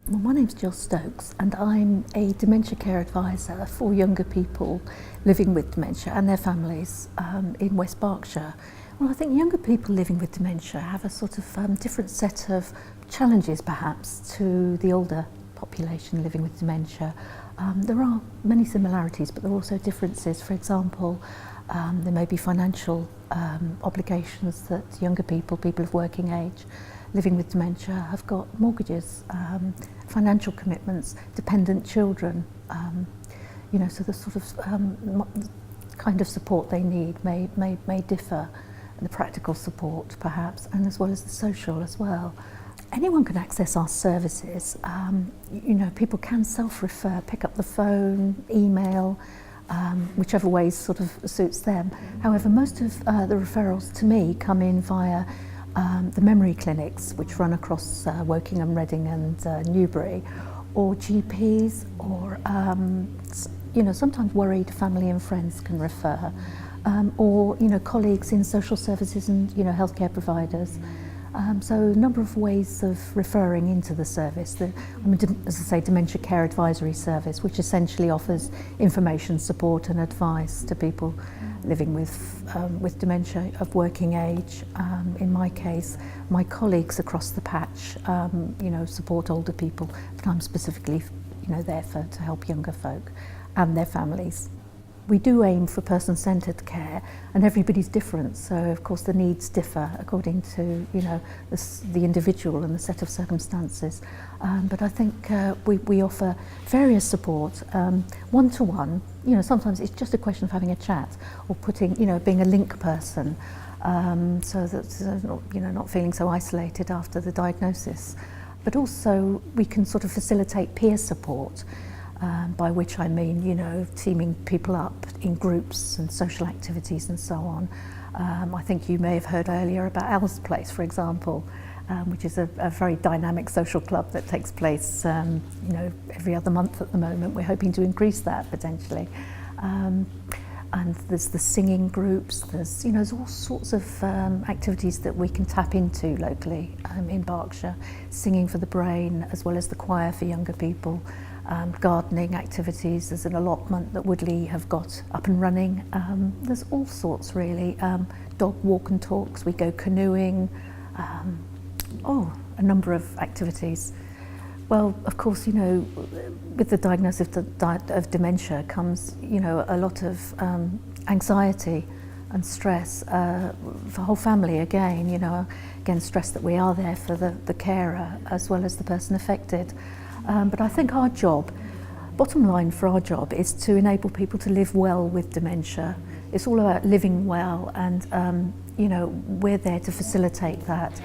Well, my name's Jill Stokes and I'm a dementia care advisor for younger people living with dementia and their families in West Berkshire. Well, I think younger people living with dementia have a sort of different set of challenges perhaps to the older population living with dementia. There are many similarities, but there are also differences. For example, there may be financial obligations that younger people of working age living with dementia have got mortgages, financial commitments, dependent children, so the sort of kind of support they need may differ, the practical support perhaps, and as well as the social as well. Anyone can access our services. People can self-refer, pick up the phone, email, whichever way sort of suits them. However, most of the referrals to me come in via the memory clinics, which run across Wokingham, Reading and Newbury, or GPs, or sometimes worried family and friends can refer, or colleagues in social services and healthcare providers. So a number of ways of referring into the service. As I say, Dementia Care Advisory Service, which essentially offers information, support and advice to people living with dementia of working age. In my case, my colleagues across the patch, support older people, but I'm specifically, there to help younger folk and their families. We do aim for person-centred care, and everybody's different, so of course the needs differ according to the individual and the set of circumstances. But I think we offer various support, one-to-one. Sometimes it's just a question of having a chat or being a link person, so that not feeling so isolated after the diagnosis. But also we can sort of facilitate peer support. By which I mean, teaming people up in groups and social activities and so on. I think you may have heard earlier about Al's Place, for example, which is a very dynamic social club that takes place, every other month at the moment. We're hoping to increase that potentially. And there's the singing groups. There's all sorts of activities that we can tap into locally in Berkshire. Singing for the brain, as well as the choir for younger people. Gardening activities. There's an allotment that Woodley have got up and running. There's all sorts really. Dog walk and talks. We go canoeing. A number of activities. Well, of course, with the diagnosis of dementia comes, a lot of anxiety and stress for the whole family again, again stress that we are there for the carer as well as the person affected. But I think our job, bottom line for our job, is to enable people to live well with dementia. It's all about living well, and we're there to facilitate that.